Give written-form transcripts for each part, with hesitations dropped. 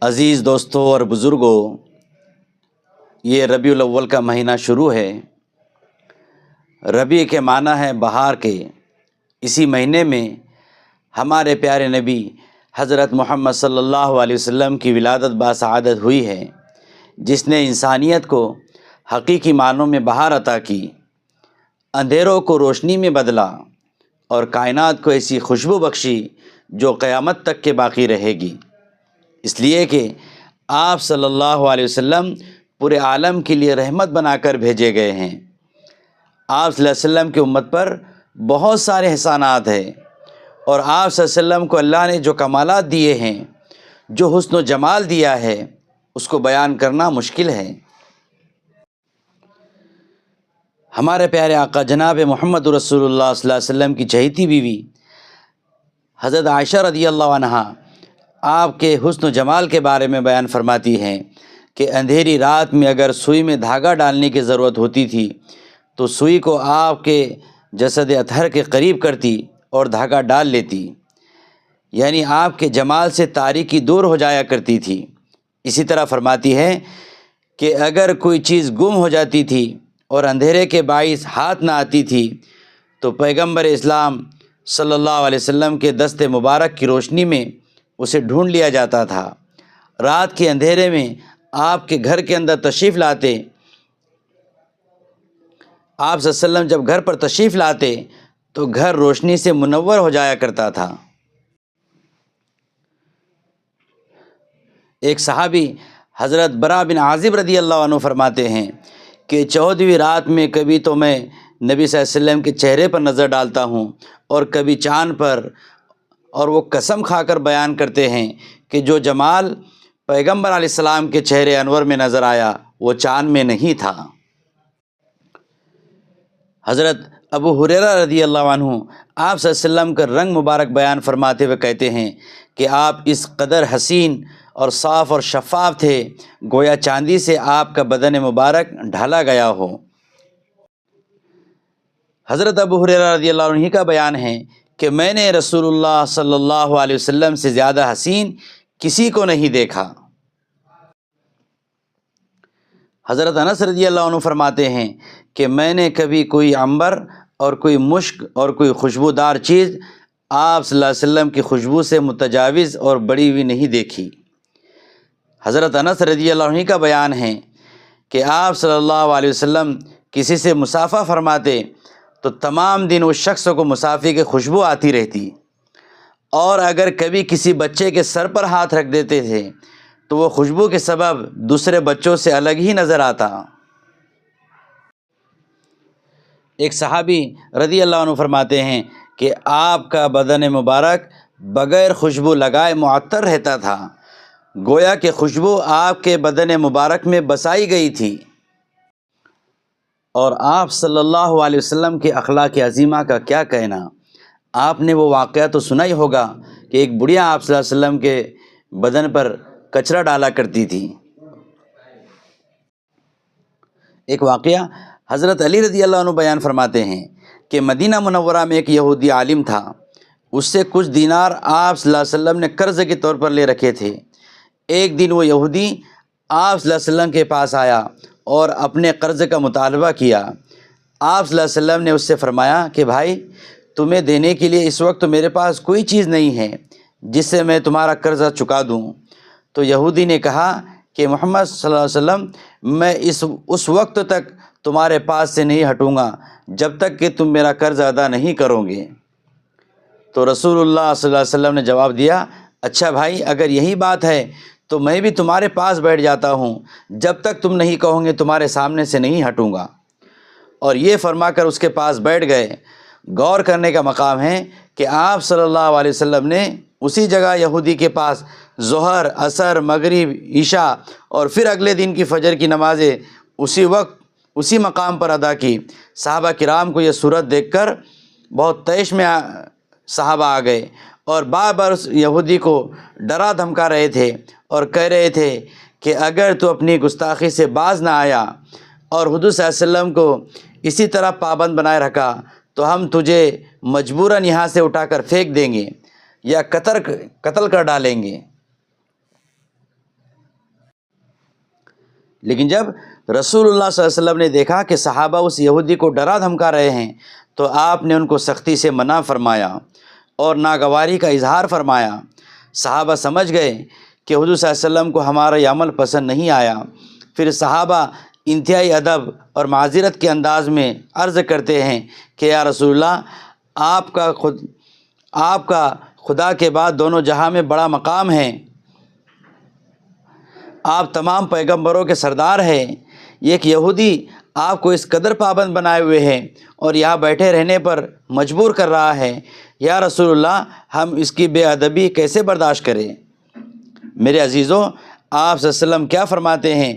عزیز دوستوں اور بزرگوں، یہ ربیع الاول کا مہینہ شروع ہے۔ ربیع کے معنی ہے بہار کے۔ اسی مہینے میں ہمارے پیارے نبی حضرت محمد صلی اللہ علیہ وسلم کی ولادت باسعادت ہوئی ہے، جس نے انسانیت کو حقیقی معنوں میں بہار عطا کی، اندھیروں کو روشنی میں بدلا اور کائنات کو ایسی خوشبو بخشی جو قیامت تک کے باقی رہے گی، اس لیے کہ آپ صلی اللہ علیہ وسلم پورے عالم کے لیے رحمت بنا کر بھیجے گئے ہیں۔ آپ صلی اللہ علیہ وسلم کی امت پر بہت سارے احسانات ہیں، اور آپ صلی اللہ علیہ وسلم کو اللہ نے جو کمالات دیے ہیں، جو حسن و جمال دیا ہے، اس کو بیان کرنا مشکل ہے۔ ہمارے پیارے آقا جناب محمد رسول اللہ صلی اللہ علیہ وسلم کی چہیتی بیوی حضرت عائشہ رضی اللہ عنہا آپ کے حسن و جمال کے بارے میں بیان فرماتی ہیں کہ اندھیری رات میں اگر سوئی میں دھاگا ڈالنے کی ضرورت ہوتی تھی تو سوئی کو آپ کے جسد اطہر کے قریب کرتی اور دھاگا ڈال لیتی، یعنی آپ کے جمال سے تاریکی دور ہو جایا کرتی تھی۔ اسی طرح فرماتی ہے کہ اگر کوئی چیز گم ہو جاتی تھی اور اندھیرے کے باعث ہاتھ نہ آتی تھی تو پیغمبر اسلام صلی اللہ علیہ وسلم کے دست مبارک کی روشنی میں اسے ڈھونڈ لیا جاتا تھا۔ رات کے اندھیرے میں آپ کے گھر کے اندر تشریف لاتے، آپ صلی اللہ علیہ وسلم جب گھر پر تشریف لاتے تو گھر روشنی سے منور ہو جایا کرتا تھا۔ ایک صحابی حضرت برا بن عازب رضی اللہ عنہ فرماتے ہیں کہ 14ویں رات میں کبھی تو میں نبی صلی اللہ علیہ وسلم کے چہرے پر نظر ڈالتا ہوں اور کبھی چاند پر، اور وہ قسم کھا کر بیان کرتے ہیں کہ جو جمال پیغمبر علیہ السلام کے چہرے انور میں نظر آیا وہ چاند میں نہیں تھا۔ حضرت ابو ہریرہ رضی اللہ عنہ آپ صلی اللہ علیہ وسلم کا رنگ مبارک بیان فرماتے ہوئے کہتے ہیں کہ آپ اس قدر حسین اور صاف اور شفاف تھے گویا چاندی سے آپ کا بدن مبارک ڈھالا گیا ہو۔ حضرت ابو ہریرہ رضی اللہ عنہ کا بیان ہے کہ میں نے رسول اللہ صلی اللہ علیہ وسلم سے زیادہ حسین کسی کو نہیں دیکھا۔ حضرت انس رضی اللہ عنہ فرماتے ہیں کہ میں نے کبھی کوئی عنبر اور کوئی مشک اور کوئی خوشبودار چیز آپ صلی اللہ علیہ وسلم کی خوشبو سے متجاوز اور بڑی ہوئی نہیں دیکھی۔ حضرت انس رضی اللہ عنہ کا بیان ہے کہ آپ صلی اللہ علیہ وسلم کسی سے مصافحہ فرماتے تو تمام دن اس شخص کو مصافحے کی خوشبو آتی رہتی، اور اگر کبھی کسی بچے کے سر پر ہاتھ رکھ دیتے تھے تو وہ خوشبو کے سبب دوسرے بچوں سے الگ ہی نظر آتا۔ ایک صحابی رضی اللہ عنہ فرماتے ہیں کہ آپ کا بدن مبارک بغیر خوشبو لگائے معطر رہتا تھا، گویا کہ خوشبو آپ کے بدن مبارک میں بسائی گئی تھی۔ اور آپ صلی اللہ علیہ وسلم کے اخلاق عظیمہ کا کیا کہنا، آپ نے وہ واقعہ تو سنا ہی ہوگا کہ ایک بڑھیا آپ صلی اللہ علیہ وسلم کے بدن پر کچرا ڈالا کرتی تھی۔ ایک واقعہ حضرت علی رضی اللہ عنہ بیان فرماتے ہیں کہ مدینہ منورہ میں ایک یہودی عالم تھا، اس سے کچھ دینار آپ صلی اللہ علیہ وسلم نے قرض کے طور پر لے رکھے تھے۔ ایک دن وہ یہودی آپ صلی اللہ علیہ وسلم کے پاس آیا اور اپنے قرض کا مطالبہ کیا۔ آپ صلی اللہ علیہ وسلم نے اس سے فرمایا کہ بھائی، تمہیں دینے کے لیے اس وقت میرے پاس کوئی چیز نہیں ہے جس سے میں تمہارا قرضہ چکا دوں۔ تو یہودی نے کہا کہ محمد صلی اللہ علیہ وسلم، میں اس وقت تک تمہارے پاس سے نہیں ہٹوں گا جب تک کہ تم میرا قرض ادا نہیں کرو گے۔ تو رسول اللہ صلی اللہ علیہ وسلم نے جواب دیا، اچھا بھائی، اگر یہی بات ہے تو میں بھی تمہارے پاس بیٹھ جاتا ہوں، جب تک تم نہیں کہو گے تمہارے سامنے سے نہیں ہٹوں گا۔ اور یہ فرما کر اس کے پاس بیٹھ گئے۔ غور کرنے کا مقام ہے کہ آپ صلی اللہ علیہ وسلم نے اسی جگہ یہودی کے پاس ظہر، عصر، مغرب، عشاء اور پھر اگلے دن کی فجر کی نمازیں اسی وقت اسی مقام پر ادا کی۔ صحابہ کرام کو یہ صورت دیکھ کر بہت طیش میں صحابہ آ گئے اور بار بار اس یہودی کو ڈرا دھمکا رہے تھے اور کہہ رہے تھے کہ اگر تو اپنی گستاخی سے باز نہ آیا اور حضور صلی اللہ علیہ وسلم کو اسی طرح پابند بنائے رکھا تو ہم تجھے مجبوراً یہاں سے اٹھا کر پھینک دیں گے یا قتل کر ڈالیں گے۔ لیکن جب رسول اللہ صلی اللہ علیہ وسلم نے دیکھا کہ صحابہ اس یہودی کو ڈرا دھمکا رہے ہیں تو آپ نے ان کو سختی سے منع فرمایا اور ناگواری کا اظہار فرمایا۔ صحابہ سمجھ گئے کہ حضور صلی اللہ علیہ وسلم کو ہمارا یہ عمل پسند نہیں آیا۔ پھر صحابہ انتہائی ادب اور معذرت کے انداز میں عرض کرتے ہیں کہ یا رسول اللہ، آپ کا خدا کے بعد دونوں جہاں میں بڑا مقام ہے، آپ تمام پیغمبروں کے سردار ہیں، ایک یہودی آپ کو اس قدر پابند بنائے ہوئے ہے اور یہاں بیٹھے رہنے پر مجبور کر رہا ہے، یا رسول اللہ ہم اس کی بے ادبی کیسے برداشت کریں؟ میرے عزیزوں، آپ صلی اللہ علیہ وسلم کیا فرماتے ہیں؟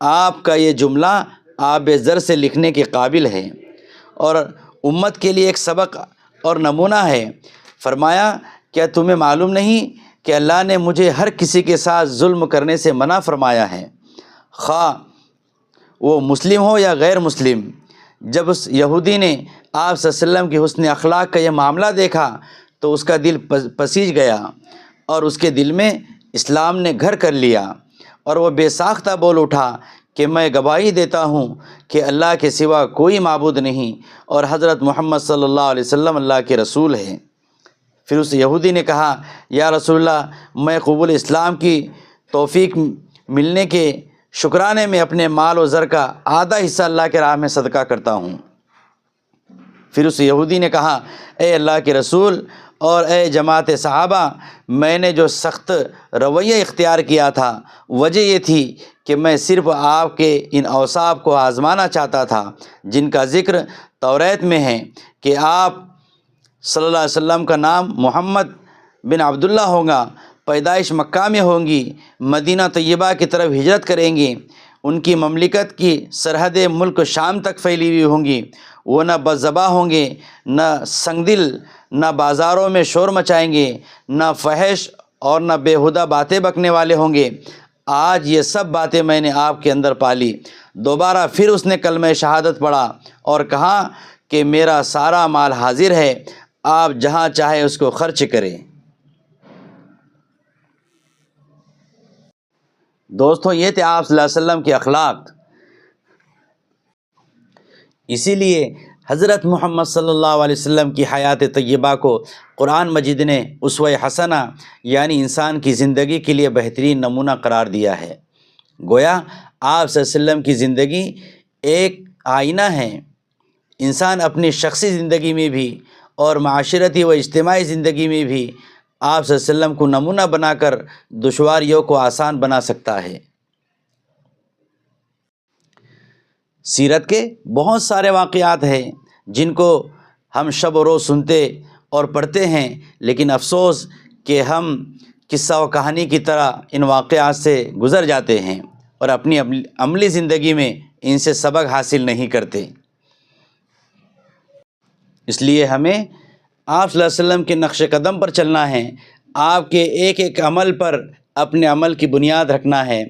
آپ کا یہ جملہ آب زر سے لکھنے کے قابل ہے اور امت کے لیے ایک سبق اور نمونہ ہے۔ فرمایا، کیا تمہیں معلوم نہیں کہ اللہ نے مجھے ہر کسی کے ساتھ ظلم کرنے سے منع فرمایا ہے، خواہ وہ مسلم ہو یا غیر مسلم۔ جب اس یہودی نے آپ صلی اللہ علیہ وسلم کی حسن اخلاق کا یہ معاملہ دیکھا تو اس کا دل پسیج گیا اور اس کے دل میں اسلام نے گھر کر لیا، اور وہ بے ساختہ بول اٹھا کہ میں گواہی دیتا ہوں کہ اللہ کے سوا کوئی معبود نہیں اور حضرت محمد صلی اللہ علیہ وسلم اللہ کے رسول ہیں۔ پھر اس یہودی نے کہا، یا رسول اللہ، میں قبول اسلام کی توفیق ملنے کے شکرانے میں اپنے مال و زر کا آدھا حصہ اللہ کے راہ میں صدقہ کرتا ہوں۔ پھر اس یہودی نے کہا، اے اللہ کے رسول اور اے جماعت صحابہ، میں نے جو سخت رویہ اختیار کیا تھا وجہ یہ تھی کہ میں صرف آپ کے ان اوصاف کو آزمانا چاہتا تھا جن کا ذکر توریت میں ہے کہ آپ صلی اللہ علیہ وسلم کا نام محمد بن عبداللہ ہوگا، پیدائش مکہ میں ہوں گی، مدینہ طیبہ کی طرف ہجرت کریں گے، ان کی مملکت کی سرحدیں ملک شام تک پھیلی ہوئی ہوں گی، وہ نہ بدزباں ہوں گے، نہ سنگ دل، نہ بازاروں میں شور مچائیں گے، نہ فحش اور نہ بیہودہ باتیں بکنے والے ہوں گے۔ آج یہ سب باتیں میں نے آپ کے اندر پالی۔ دوبارہ پھر اس نے کلمہ شہادت پڑھا اور کہا کہ میرا سارا مال حاضر ہے، آپ جہاں چاہے اس کو خرچ کریں۔ دوستوں، یہ تھے آپ صلی اللہ علیہ وسلم کے اخلاق۔ اسی لیے حضرت محمد صلی اللہ علیہ وسلم کی حیات طیبہ کو قرآن مجید نے اسوہ حسنہ یعنی انسان کی زندگی کے لیے بہترین نمونہ قرار دیا ہے۔ گویا آپ صلی اللہ علیہ وسلم کی زندگی ایک آئینہ ہے۔ انسان اپنی شخصی زندگی میں بھی اور معاشرتی و اجتماعی زندگی میں بھی آپ صلی اللہ علیہ وسلم کو نمونہ بنا کر دشواریوں کو آسان بنا سکتا ہے۔ سیرت کے بہت سارے واقعات ہیں جن کو ہم شب و روز سنتے اور پڑھتے ہیں، لیکن افسوس کہ ہم قصہ و کہانی کی طرح ان واقعات سے گزر جاتے ہیں اور اپنی عملی زندگی میں ان سے سبق حاصل نہیں کرتے۔ اس لیے ہمیں آپ صلی اللہ علیہ وسلم کے نقش قدم پر چلنا ہے، آپ کے ایک ایک عمل پر اپنے عمل کی بنیاد رکھنا ہے۔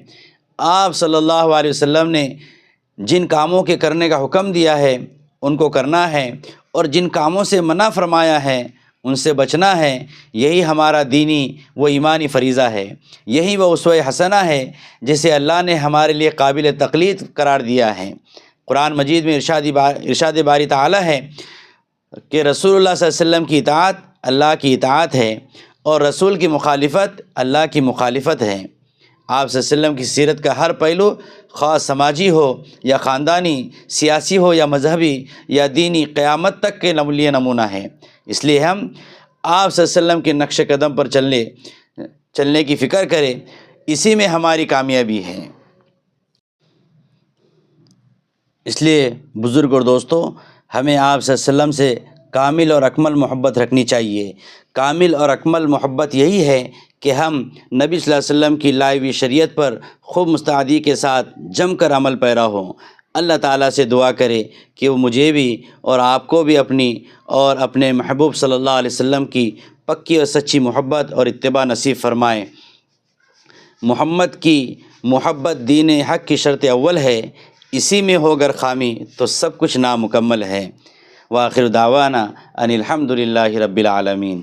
آپ صلی اللہ علیہ وسلم نے جن کاموں کے کرنے کا حکم دیا ہے ان کو کرنا ہے، اور جن کاموں سے منع فرمایا ہے ان سے بچنا ہے۔ یہی ہمارا دینی و ایمانی فریضہ ہے، یہی وہ اسوہ حسنہ ہے جسے اللہ نے ہمارے لیے قابل تقلید قرار دیا ہے۔ قرآن مجید میں ارشاد باری تعالی ہے کہ رسول اللہ صلی اللہ علیہ وسلم کی اطاعت اللہ کی اطاعت ہے اور رسول کی مخالفت اللہ کی مخالفت ہے۔ آپ صلی اللہ علیہ وسلم کی سیرت کا ہر پہلو، خواہ سماجی ہو یا خاندانی، سیاسی ہو یا مذہبی یا دینی، قیامت تک کے لیے نمونہ ہے۔ اس لیے ہم آپ صلی اللہ علیہ وسلم کے نقش قدم پر چلنے کی فکر کریں، اسی میں ہماری کامیابی ہے۔ اس لیے بزرگ اور دوستوں، ہمیں آپ صلی اللہ علیہ وسلم سے کامل اور اکمل محبت رکھنی چاہیے۔ کامل اور اکمل محبت یہی ہے کہ ہم نبی صلی اللہ علیہ وسلم کی لائی ہوئی شریعت پر خوب مستعدی کے ساتھ جم کر عمل پیرا ہوں۔ اللہ تعالیٰ سے دعا کرے کہ وہ مجھے بھی اور آپ کو بھی اپنی اور اپنے محبوب صلی اللہ علیہ وسلم کی پکی اور سچی محبت اور اتباع نصیب فرمائے۔ محمد کی محبت دین حق کی شرط اول ہے، اسی میں ہو گر خامی تو سب کچھ نامکمل ہے۔ وآخر دعوانا ان الحمد للہ رب العالمین۔